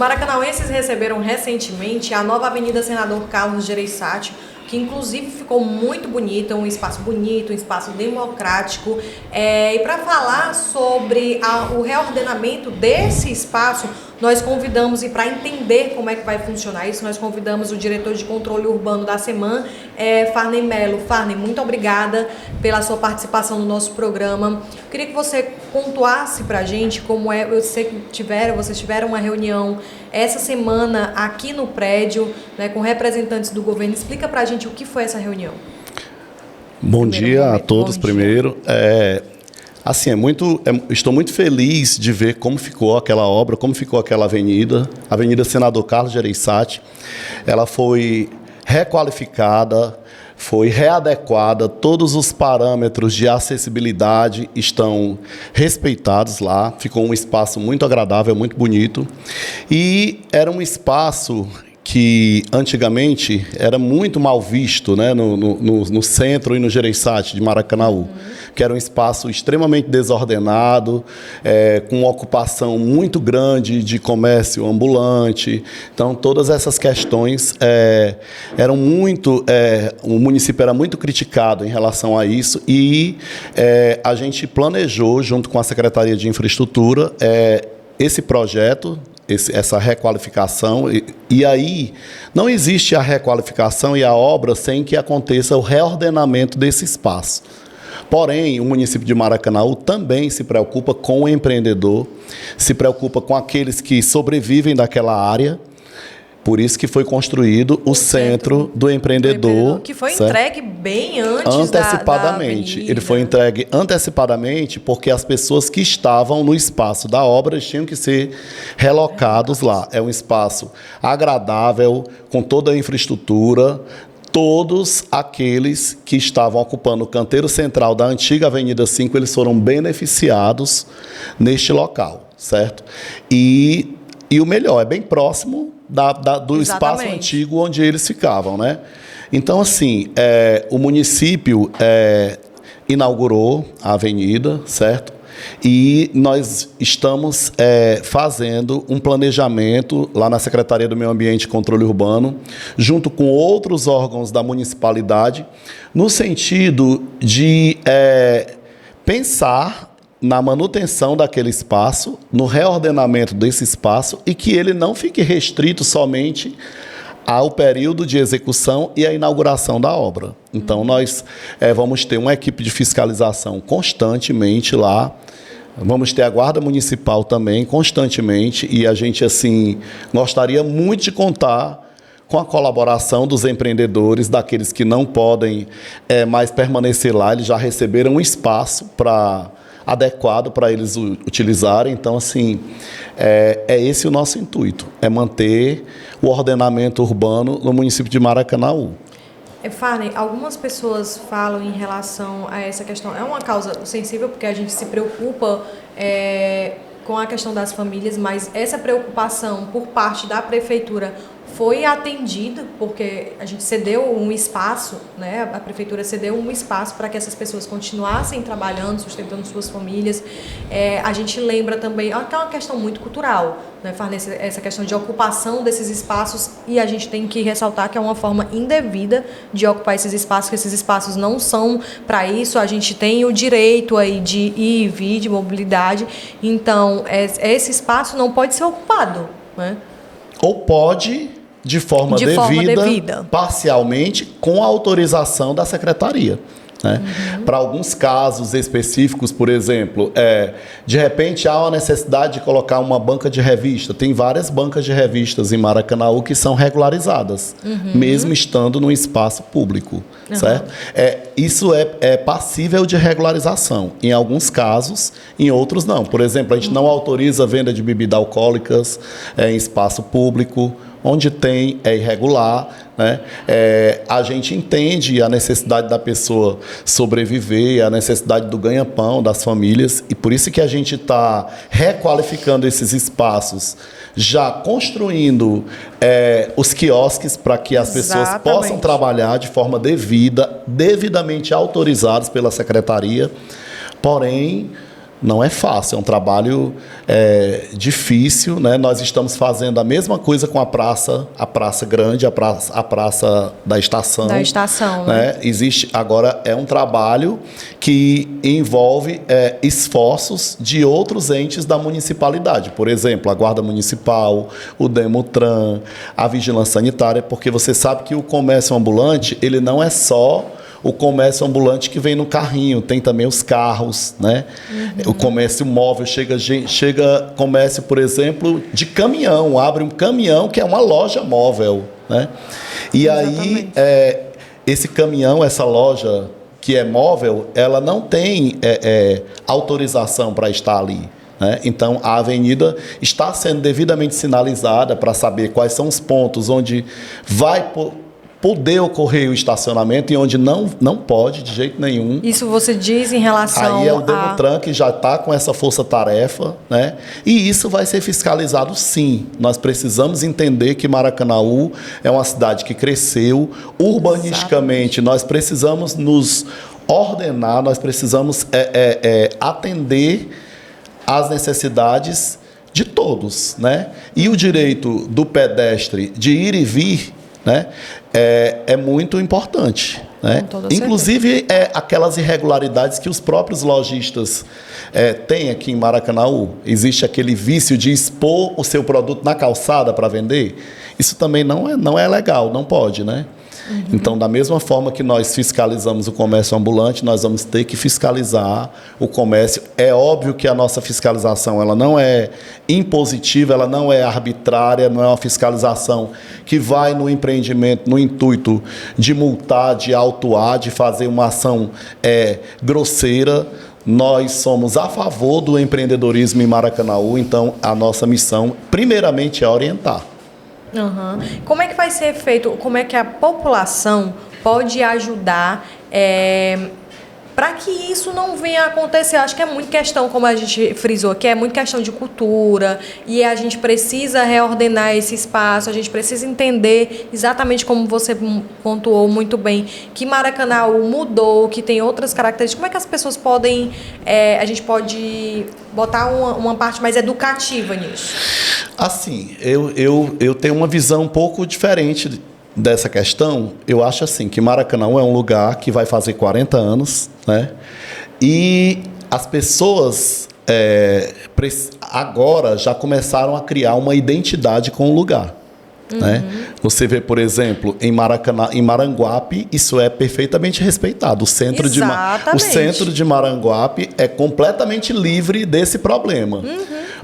Maracanauenses receberam recentemente a nova Avenida Senador Carlos Gereissati, que inclusive ficou muito bonita, um espaço bonito, um espaço democrático. E para falar sobre o reordenamento desse espaço, nós convidamos, e para entender como é que vai funcionar isso, nós convidamos o diretor de controle urbano da SEMAN, Farney Melo. Farney, muito obrigada pela sua participação no nosso programa. Eu queria que você pontuasse para a gente como é, vocês tiveram uma reunião essa semana aqui no prédio, né, com representantes do governo. Explica para a gente o que foi essa reunião. Bom dia a todos. Primeiro, estou muito feliz de ver como ficou aquela obra, como ficou aquela Avenida Senador Carlos Gereissati. Ela foi requalificada, foi readequada, todos os parâmetros de acessibilidade estão respeitados lá, ficou um espaço muito agradável, muito bonito, e era um espaço que antigamente era muito mal visto, né, no centro e no Gereissati de Maracanaú, que era um espaço extremamente desordenado, com ocupação muito grande de comércio ambulante. Então, todas essas questões eram muito... o município era muito criticado em relação a isso e a gente planejou, junto com a Secretaria de Infraestrutura, esse projeto, essa requalificação, e aí não existe a requalificação e a obra sem que aconteça o reordenamento desse espaço. Porém, o município de Maracanaú também se preocupa com o empreendedor, se preocupa com aqueles que sobrevivem daquela área. Por isso que foi construído o Centro do Empreendedor. Que foi entregue bem antes antecipadamente. Da avenida. Ele foi entregue antecipadamente porque as pessoas que estavam no espaço da obra tinham que ser relocados lá. É um espaço agradável, com toda a infraestrutura. Todos aqueles que estavam ocupando o canteiro central da antiga Avenida 5, eles foram beneficiados neste local, certo? E o melhor, é bem próximo do espaço antigo onde eles ficavam, né? Então, assim, o município inaugurou a avenida, certo? E nós estamos fazendo um planejamento lá na Secretaria do Meio Ambiente e Controle Urbano, junto com outros órgãos da municipalidade, no sentido de pensar na manutenção daquele espaço, no reordenamento desse espaço e que ele não fique restrito somente ao período de execução e à inauguração da obra. Então, nós vamos ter uma equipe de fiscalização constantemente lá, vamos ter a Guarda Municipal também constantemente e a gente, assim, gostaria muito de contar com a colaboração dos empreendedores, daqueles que não podem mais permanecer lá, eles já receberam um espaço adequado para eles utilizarem. Então, assim, esse o nosso intuito, é manter o ordenamento urbano no município de Maracanaú. Farney, algumas pessoas falam em relação a essa questão. É uma causa sensível porque a gente se preocupa com a questão das famílias, mas essa preocupação por parte da prefeitura foi atendida, porque a gente cedeu um espaço, né? A prefeitura cedeu um espaço para que essas pessoas continuassem trabalhando, sustentando suas famílias. A gente lembra também, até uma questão muito cultural, né, Farney, essa questão de ocupação desses espaços, e a gente tem que ressaltar que é uma forma indevida de ocupar esses espaços, que esses espaços não são para isso. A gente tem o direito aí de ir e vir, de mobilidade, então esse espaço não pode ser ocupado, né? Ou pode de forma devida, parcialmente, com a autorização da secretaria, né? Para alguns casos específicos, por exemplo, de repente há uma necessidade de colocar uma banca de revista. Tem várias bancas de revistas em Maracanaú que são regularizadas, mesmo estando num espaço público, certo? Isso é passível de regularização. Em alguns casos, em outros não. Por exemplo, a gente não autoriza a venda de bebidas alcoólicas em espaço público. Onde tem, é irregular, né? A gente entende a necessidade da pessoa sobreviver, a necessidade do ganha-pão das famílias, e por isso que a gente está requalificando esses espaços, já construindo os quiosques para que as pessoas possam trabalhar de forma devida, devidamente autorizados pela secretaria. Porém, Não é fácil, é um trabalho difícil, né? Nós estamos fazendo a mesma coisa com a praça grande, a praça da estação. Da estação, né? Existe, agora é um trabalho que envolve esforços de outros entes da municipalidade. Por exemplo, a Guarda Municipal, o Demutran, a Vigilância Sanitária, porque você sabe que o comércio ambulante, ele não é só o comércio ambulante que vem no carrinho, tem também os carros, né? O comércio móvel, chega comércio, por exemplo, de caminhão, abre um caminhão que é uma loja móvel, né? E Exatamente. aí, esse caminhão, essa loja que é móvel, ela não tem autorização para estar ali, né? Então, a avenida está sendo devidamente sinalizada para saber quais são os pontos onde vai poder ocorrer o estacionamento e onde não pode de jeito nenhum. Isso você diz em relação Aí é o Demutran que já está com essa força-tarefa, né? E isso vai ser fiscalizado, sim. Nós precisamos entender que Maracanaú é uma cidade que cresceu urbanisticamente. Nós precisamos nos ordenar, nós precisamos atender às necessidades de todos, né? E o direito do pedestre de ir e vir, né, é muito importante, né? Inclusive aquelas irregularidades que os próprios lojistas têm aqui em Maracanaú. Existe aquele vício de expor o seu produto na calçada para vender. Isso também não é legal, não pode, né? Então, da mesma forma que nós fiscalizamos o comércio ambulante, nós vamos ter que fiscalizar o comércio. É óbvio que a nossa fiscalização ela não é impositiva, ela não é arbitrária, não é uma fiscalização que vai no empreendimento no intuito de multar, de autuar, de fazer uma ação grosseira. Nós somos a favor do empreendedorismo em Maracanaú, então a nossa missão, primeiramente, é orientar. Como é que vai ser feito? Como é que a população pode ajudar para que isso não venha a acontecer? Eu acho que é muito questão, como a gente frisou aqui, é muito questão de cultura e a gente precisa reordenar esse espaço, a gente precisa entender exatamente como você pontuou muito bem, que Maracanaú mudou, que tem outras características. Como é que as pessoas podem, a gente pode botar uma parte mais educativa nisso? Assim, eu tenho uma visão um pouco diferente dessa questão. Eu acho assim que Maracanaú é um lugar que vai fazer 40 anos, né? E as pessoas agora já começaram a criar uma identidade com o lugar. Né? Você vê, por exemplo, em Maranguape, isso é perfeitamente respeitado. O centro de Maranguape é completamente livre desse problema.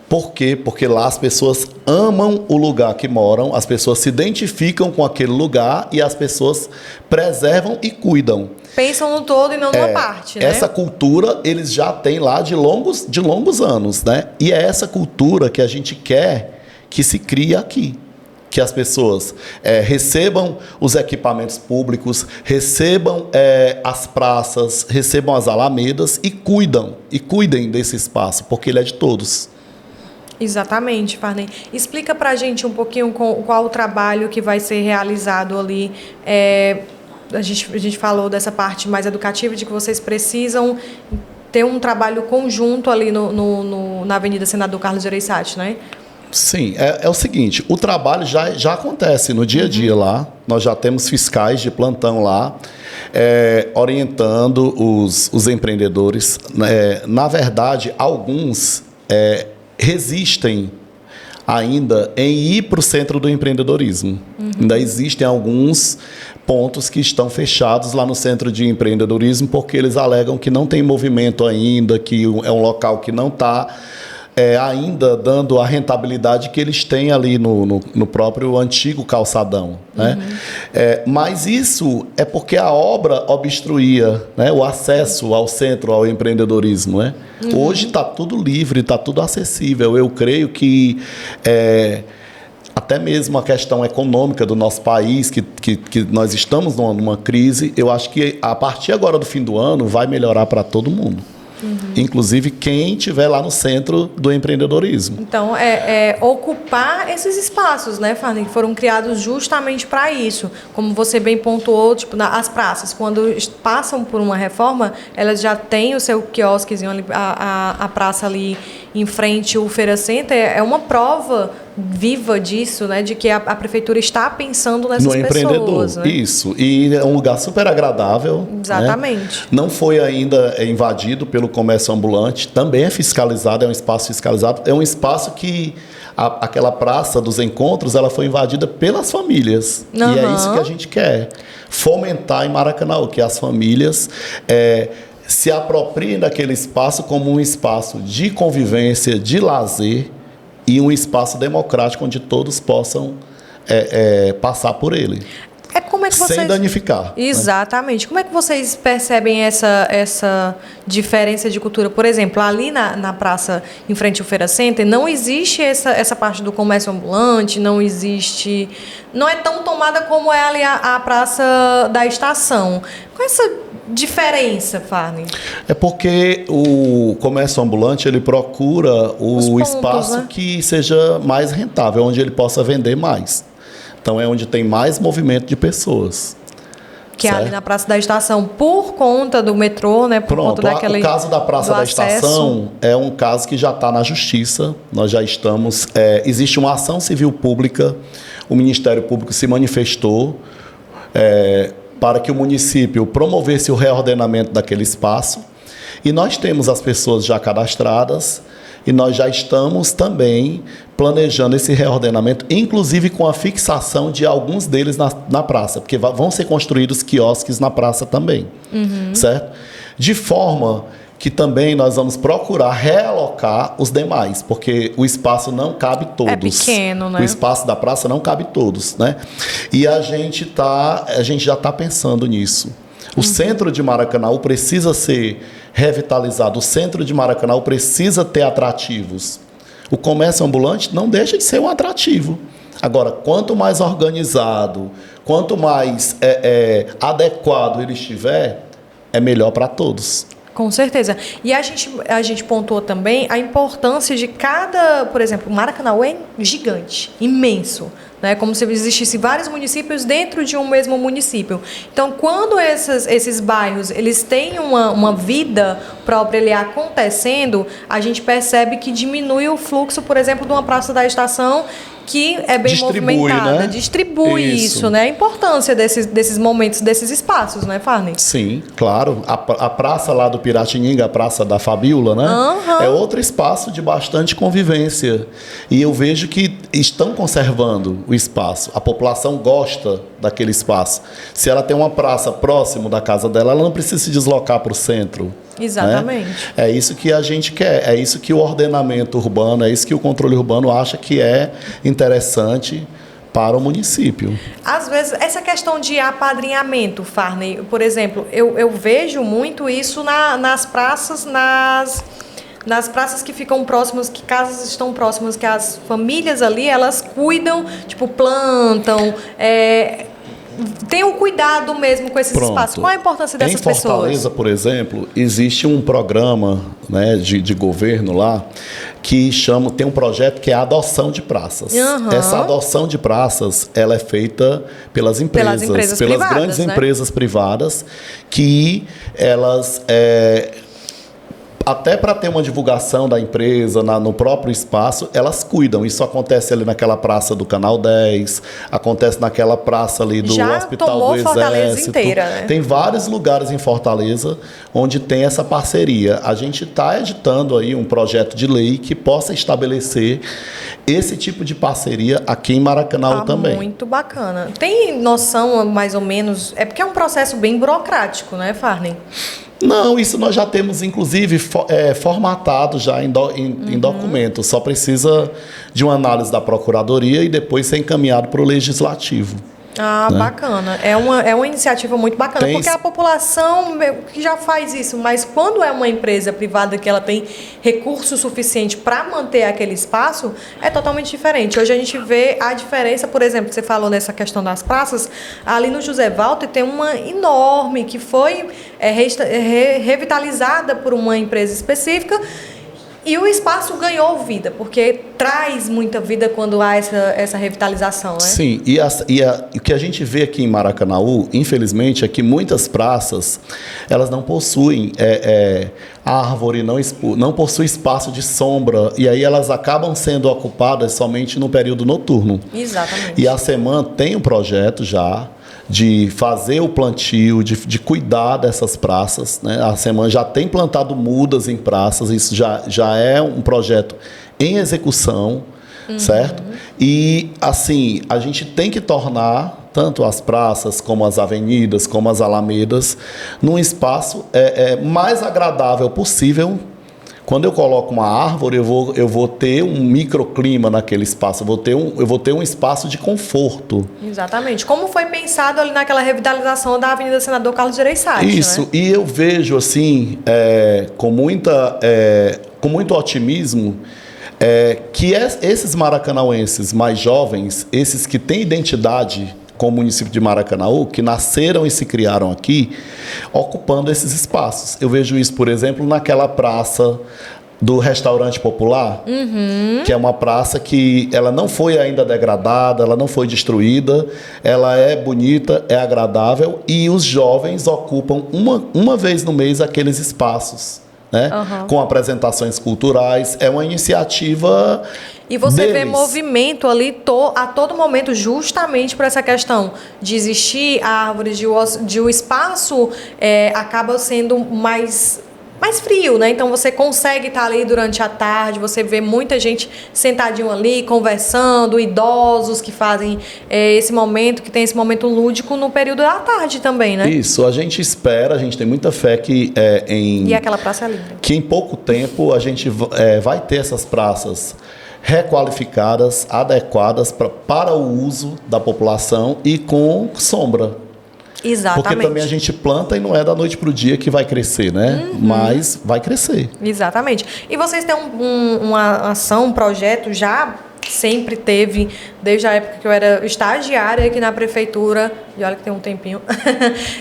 Por quê? Porque lá as pessoas amam o lugar que moram, as pessoas se identificam com aquele lugar e as pessoas preservam e cuidam. Pensam no todo e não numa parte, né? Essa cultura eles já têm lá de longos anos, né? E é essa cultura que a gente quer que se crie aqui. Que as pessoas recebam os equipamentos públicos, recebam as praças, recebam as alamedas e cuidem desse espaço, porque ele é de todos. Exatamente, Farney. Explica pra gente um pouquinho qual o trabalho que vai ser realizado ali. A gente falou dessa parte mais educativa, de que vocês precisam ter um trabalho conjunto ali na Avenida Senador Carlos Gereissati, né? Sim, é o seguinte, o trabalho já acontece no dia a dia lá, nós já temos fiscais de plantão lá, orientando os empreendedores. Na verdade, alguns resistem ainda em ir para o centro do empreendedorismo. Ainda existem alguns pontos que estão fechados lá no centro de empreendedorismo porque eles alegam que não tem movimento ainda, que é um local que não está ainda dando a rentabilidade que eles têm ali no próprio antigo calçadão. Né? Mas isso é porque a obra obstruía, né, o acesso ao centro, ao empreendedorismo. Né? Hoje está tudo livre, está tudo acessível. Eu creio que até mesmo a questão econômica do nosso país, que nós estamos numa crise, eu acho que a partir agora do fim do ano vai melhorar para todo mundo. Inclusive quem estiver lá no centro do empreendedorismo. Então, ocupar esses espaços, né, Farney, que foram criados justamente para isso. Como você bem pontuou, tipo, as praças, quando passam por uma reforma, elas já têm o seu quiosquezinho ali, a praça ali em frente ao Feira Center, é uma prova viva disso, né, de que a prefeitura está pensando nessas pessoas. No empreendedor, né? Isso. E é um lugar super agradável. Exatamente. Né? Não foi ainda invadido pelo comércio ambulante, também é fiscalizado, é um espaço fiscalizado, é um espaço que aquela praça dos encontros, ela foi invadida pelas famílias. E é isso que a gente quer, fomentar em Maracanaú, que as famílias se apropriem daquele espaço como um espaço de convivência, de lazer, e um espaço democrático onde todos possam passar por ele. Como é que vocês... Sem danificar. Exatamente. Né? Como é que vocês percebem essa diferença de cultura? Por exemplo, ali na praça, em frente ao Feira Center, não existe essa parte do comércio ambulante, não existe... Não é tão tomada como é ali a praça da estação. Qual é essa diferença, Farney? É porque o comércio ambulante, ele procura o espaço, né, que seja mais rentável, onde ele possa vender mais. Então, é onde tem mais movimento de pessoas. Que é ali na Praça da Estação, por conta do metrô, né? Por conta daquele... O caso da Praça da Estação é um caso que já está na Justiça. Nós já estamos... existe uma ação civil pública. O Ministério Público se manifestou para que o município promovesse o reordenamento daquele espaço. E nós temos as pessoas já cadastradas. E nós já estamos também planejando esse reordenamento, inclusive com a fixação de alguns deles na praça, porque vão ser construídos quiosques na praça também, certo? De forma que também nós vamos procurar realocar os demais, porque o espaço não cabe todos. É pequeno, né? O espaço da praça não cabe todos, né? E a gente já está pensando nisso. O centro de Maracanaú precisa ser revitalizado. O centro de Maracanaú precisa ter atrativos. O comércio ambulante não deixa de ser um atrativo. Agora, quanto mais organizado, quanto mais adequado ele estiver, é melhor para todos. Com certeza. E a gente pontuou também a importância de por exemplo, o Maracanaú é gigante, imenso. Né, como se existissem vários municípios dentro de um mesmo município. Então, quando esses bairros eles têm uma vida própria ali acontecendo, a gente percebe que diminui o fluxo, por exemplo, de uma praça da estação que é bem movimentada. Né? Distribui isso, né? A importância desses momentos, desses espaços, né, Farney? Sim, claro. A praça lá do Piratininga, a praça da Fabíola, né? É outro espaço de bastante convivência. E eu vejo que estão conservando o espaço. A população gosta daquele espaço. Se ela tem uma praça próximo da casa dela, ela não precisa se deslocar para o centro. Exatamente. Né? É isso que a gente quer, é isso que o ordenamento urbano, é isso que o controle urbano acha que é interessante para o município. Às vezes, essa questão de apadrinhamento, Farney, por exemplo, eu vejo muito isso nas praças, nas praças que ficam próximas, que casas estão próximas, que as famílias ali, elas cuidam, tipo, plantam, tem um cuidado mesmo com esses espaços. Qual a importância dessas pessoas? Em Fortaleza, por exemplo, existe um programa, né, de governo lá que tem um projeto que é a adoção de praças. Essa adoção de praças, ela é feita pelas empresas privadas, grandes, né, empresas privadas, que elas... até para ter uma divulgação da empresa no próprio espaço, elas cuidam. Isso acontece ali naquela praça do Canal 10, acontece naquela praça ali do Hospital do Exército. Fortaleza inteira, né? Tem vários lugares em Fortaleza onde tem essa parceria. A gente está editando aí um projeto de lei que possa estabelecer esse tipo de parceria aqui em Maracanaú também. Muito bacana. Tem noção, mais ou menos... É porque é um processo bem burocrático, né, Farney? Não, isso nós já temos, inclusive, formatado já em documento. Só precisa de uma análise da Procuradoria e depois ser encaminhado para o Legislativo. Ah, né? bacana. É uma iniciativa muito bacana, porque a população que já faz isso, mas quando é uma empresa privada que ela tem recurso suficiente para manter aquele espaço, é totalmente diferente. Hoje a gente vê a diferença, por exemplo, que você falou nessa questão das praças, ali no José Walter tem uma enorme que foi revitalizada por uma empresa específica. E o espaço ganhou vida, porque traz muita vida quando há essa revitalização, né? Sim, o que a gente vê aqui em Maracanaú, infelizmente, é que muitas praças, elas não possuem árvore, não possuem espaço de sombra, e aí elas acabam sendo ocupadas somente no período noturno. Exatamente. E a SEMAN tem um projeto já de fazer o plantio, de cuidar dessas praças, né? A SEMAN já tem plantado mudas em praças, isso já é um projeto em execução, certo? E, assim, a gente tem que tornar tanto as praças, como as avenidas, como as alamedas, num espaço mais agradável possível. Quando eu coloco uma árvore, eu vou ter um microclima naquele espaço, eu vou ter um espaço de conforto. Exatamente. Como foi pensado ali naquela revitalização da Avenida Senador Carlos Gereissati, Isso, né? e eu vejo assim, com muito otimismo, que esses maracanauenses mais jovens, esses que têm identidade com o município de Maracanaú, que nasceram e se criaram aqui, ocupando esses espaços. Eu vejo isso, por exemplo, naquela praça do Restaurante Popular, que é uma praça que ela não foi ainda degradada, ela não foi destruída, ela é bonita, é agradável, e os jovens ocupam uma vez no mês aqueles espaços, né? Com apresentações culturais. É uma iniciativa. E você vê deles. movimento ali a todo momento, justamente por essa questão de existir árvores, de o espaço acaba sendo mais frio, né? Então você consegue estar ali durante a tarde, você vê muita gente sentadinho ali, conversando, idosos que fazem esse momento, que tem esse momento lúdico no período da tarde também, né? Isso, a gente espera, a gente tem muita fé que E aquela praça é linda. Que em pouco tempo a gente vai ter essas praças requalificadas, adequadas para o uso da população e com sombra. Exatamente. Porque também a gente planta e não é da noite para o dia que vai crescer, né? Mas vai crescer. Exatamente. E vocês têm uma ação, um projeto, já sempre teve, desde a época que eu era estagiária aqui na prefeitura, e olha que tem um tempinho,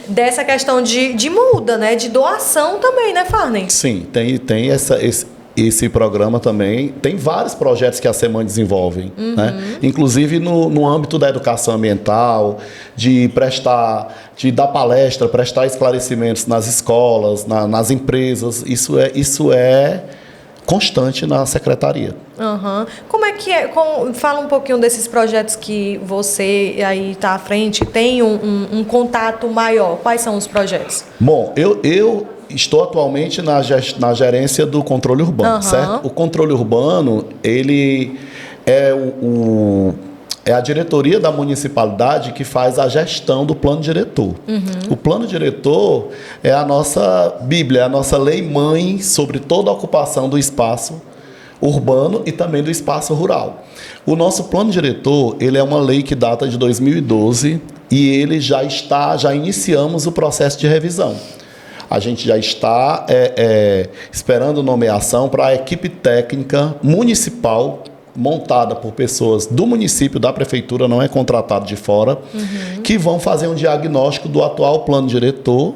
dessa questão de muda, né? De doação também, né, Farney? Sim, tem esse programa também. Tem vários projetos que a SEMAN desenvolve, né? Inclusive no âmbito da educação ambiental, de dar palestra, prestar esclarecimentos nas escolas, nas empresas. Isso é constante na secretaria. Como é que é? Fala um pouquinho desses projetos que você aí está à frente, tem um contato maior. Quais são os projetos? Bom, eu estou atualmente na gerência do controle urbano, certo? O controle urbano, ele é a diretoria da municipalidade que faz a gestão do plano diretor. O plano diretor é a nossa bíblia, é a nossa lei-mãe sobre toda a ocupação do espaço urbano e também do espaço rural. O nosso plano diretor, ele é uma lei que data de 2012 e ele já iniciamos o processo de revisão. A gente já está esperando nomeação para a equipe técnica municipal montada por pessoas do município, da prefeitura, não é contratado de fora, que vão fazer um diagnóstico do atual plano diretor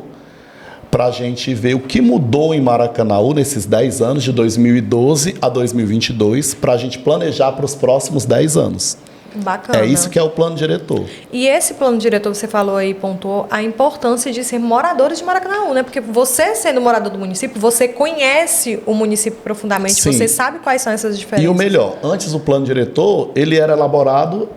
para a gente ver o que mudou em Maracanaú nesses 10 anos, de 2012 a 2022, para a gente planejar para os próximos 10 anos. Bacana. É isso que é o plano diretor. E esse plano diretor, você falou aí, pontuou a importância de ser moradores de Maracanaú, né? Porque você, sendo morador do município, você conhece o município profundamente, Sim. Você sabe quais são essas diferenças. E o melhor, antes o plano diretor, ele era elaborado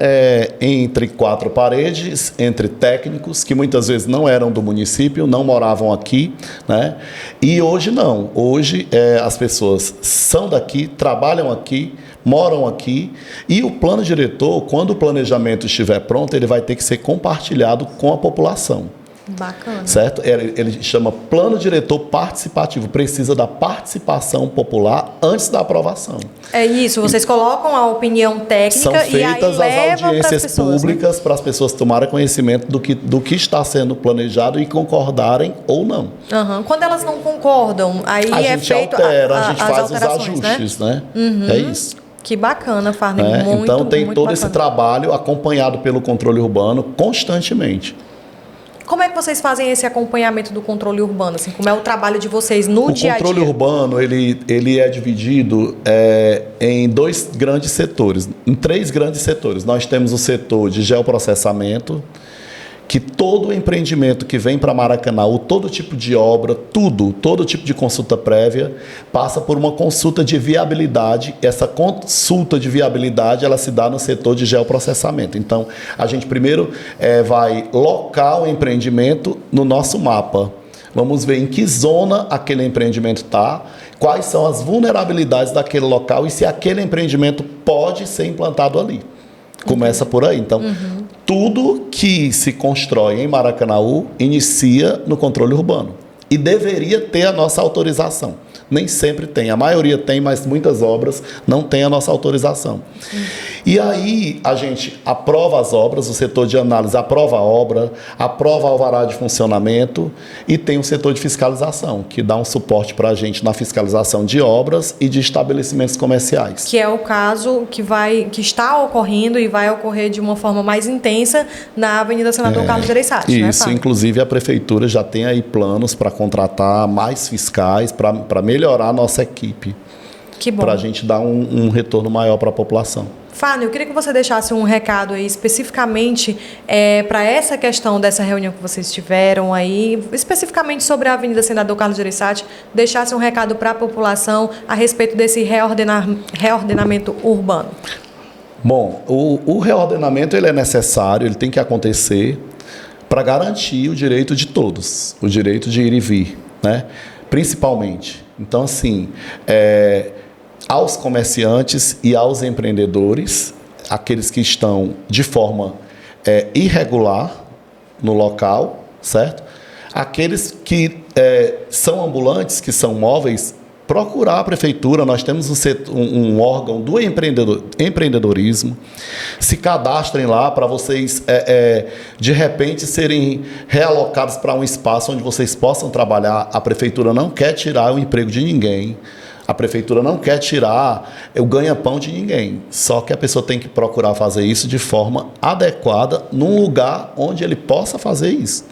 entre 4 paredes, entre técnicos, que muitas vezes não eram do município, não moravam aqui, né? E hoje não. Hoje as pessoas são daqui, trabalham aqui, moram aqui, e o plano diretor, quando o planejamento estiver pronto, ele vai ter que ser compartilhado com a população. Bacana. Certo? Ele chama plano diretor participativo, precisa da participação popular antes da aprovação. É isso, vocês colocam a opinião técnica São feitas e aí as audiências pessoas, públicas, né? Para as pessoas tomarem conhecimento do que está sendo planejado e concordarem ou não. Uhum. Quando elas não concordam, aí a é gente feito altera, a gente faz os alterações, ajustes, né? Uhum. É isso. Que bacana, Farney. Muito, então tem muito todo bacana. esse trabalho acompanhado pelo controle urbano constantemente. Como é que vocês fazem esse acompanhamento do controle urbano? Assim, como é o trabalho de vocês no dia a dia? O controle urbano ele é dividido em dois grandes setores, em três grandes setores. Nós temos o setor de geoprocessamento, que todo empreendimento que vem para Maracanaú, todo tipo de obra, todo tipo de consulta prévia, passa por uma consulta de viabilidade. Essa consulta de viabilidade, ela se dá no setor de geoprocessamento. Então, a gente primeiro vai locar o empreendimento no nosso mapa. Vamos ver em que zona aquele empreendimento está, quais são as vulnerabilidades daquele local e se aquele empreendimento pode ser implantado ali. Começa por aí. Então, tudo que se constrói em Maracanaú inicia no controle urbano. E deveria ter a nossa autorização. Nem sempre tem. A maioria tem, mas muitas obras não têm a nossa autorização. E aí a gente aprova as obras, o setor de análise aprova a obra, aprova o alvará de funcionamento e tem o setor de fiscalização, que dá um suporte para a gente na fiscalização de obras e de estabelecimentos comerciais. Que é o caso que está ocorrendo e vai ocorrer de uma forma mais intensa na Avenida Senador Carlos Gereissati. Isso, né, inclusive a Prefeitura já tem aí planos para contratar mais fiscais, para melhorar a nossa equipe. Que bom. Para a gente dar um retorno maior para a população. Farney, eu queria que você deixasse um recado aí especificamente para essa questão dessa reunião que vocês tiveram aí, especificamente sobre a Avenida Senador Carlos Gereissati, deixasse um recado para a população a respeito desse reordenamento urbano. Bom, o reordenamento ele é necessário, ele tem que acontecer para garantir o direito de todos, o direito de ir e vir, né? Principalmente. Então, assim, aos comerciantes e aos empreendedores, aqueles que estão de forma irregular no local, certo? Aqueles que são ambulantes, que são móveis, procurar a prefeitura. Nós temos um órgão do empreendedorismo. Se cadastrem lá para vocês, de repente, serem realocados para um espaço onde vocês possam trabalhar. A prefeitura não quer tirar o emprego de ninguém. A prefeitura não quer tirar o ganha-pão de ninguém. Só que a pessoa tem que procurar fazer isso de forma adequada, num lugar onde ele possa fazer isso.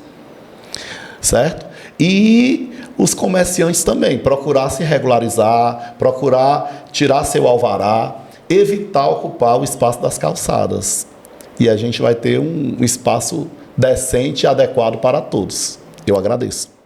Certo? E os comerciantes também, procurar se regularizar, procurar tirar seu alvará, evitar ocupar o espaço das calçadas. E a gente vai ter um espaço decente e adequado para todos. Eu agradeço.